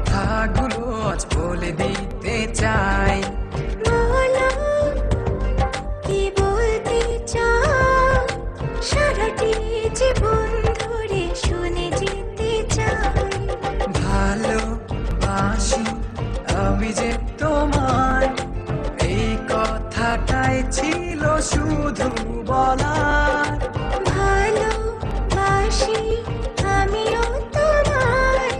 কথাগুলো আজ বলে দিতে চাই। বলো কি বলতে চাও, সারাটি জীবন ধরে শুনে যেতে চাই। ভালোবাসি আমি যে তোমায়, এই কথাটাই ছিল শুধু বলার। ভালোবাসি আমিও তোমায়,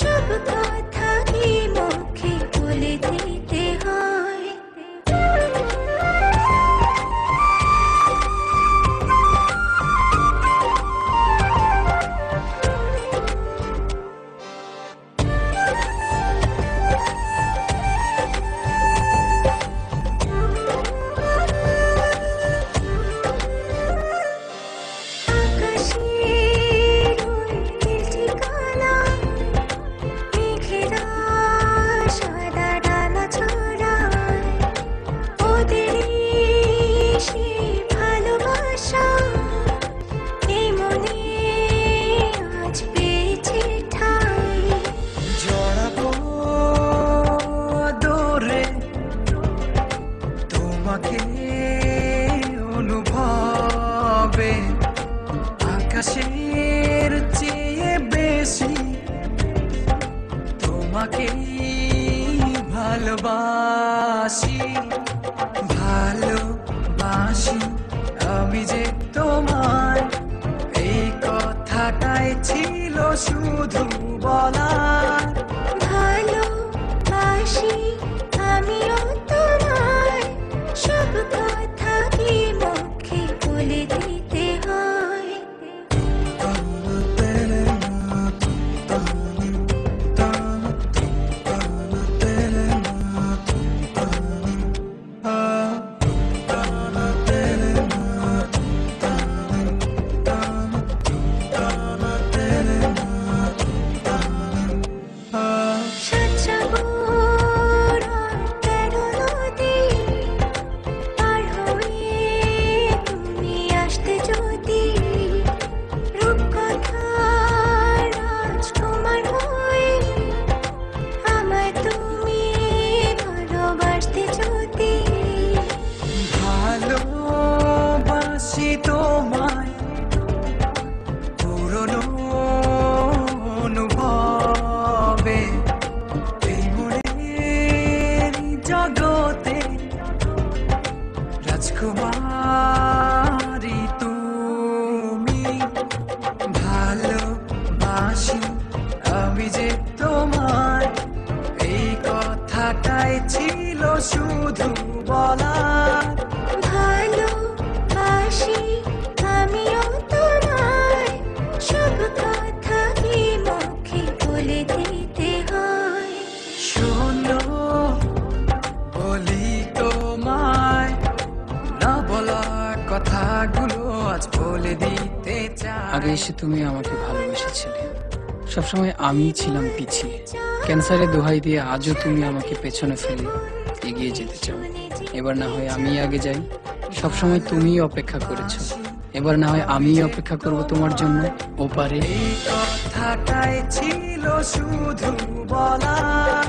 সব কথা কি মুখে বলে দিতে হয়? আকাশের ওই নীল ঠিকানা, মেঘেরা সাদা ডানা ছড়ায়, ওদেরই সে ভালোবাসা এই মনে আজ পেয়েছে ঠাঁই। জড়াবো দৌড়ে তোমাকে অনুভবে, আকাশের চেয়ে বেশি তোমাকে ভালোবাসি। ভালোবাসি আমি যে তোমায়, এই কথাটাই ছিল শুধু বলার। ভালোবাসি আমিও তোমায়, সব কথা কি মুখে বলে দিতে হয়? সাতসাগর আর ১৩ নদী পার হয়ে তুমি আসতে যদি, রূপকথার রাজকুমার হয়ে আমায় তুমি ভালোবাসতে যদি। ভালোবাসি তোমায় পুরনো অনুভবে, এই মনের জগতে রাজকুমারী তুমি। ভালোবাসি আমি যে তোমায়, এই কথাটাই ছিল শুধু বলার। ভালোবাসি আমিও তোমায়, সব কথা কি মুখে বলে দিতে হয়? শোনো বলি তোমায়, না বলা কথাগুলো আজ বলে দিতে চাই। আগে এসে তুমি আমাকে ভালোবেসেছিলে, সবসময় আমিই ছিলাম পিছিয়ে। ক্যান্সারে দোহাই দিয়ে আজও তুমি আমাকে পেছনে ফেলে এগিয়ে যেতে চাও। এবার না হয় আমি আগে যাই, সবসময় তুমিই অপেক্ষা করেছো, এবার না হয় আমিই অপেক্ষা করব তোমার জন্য ওপারে। এই কথাটাই ছিল শুধু বলার।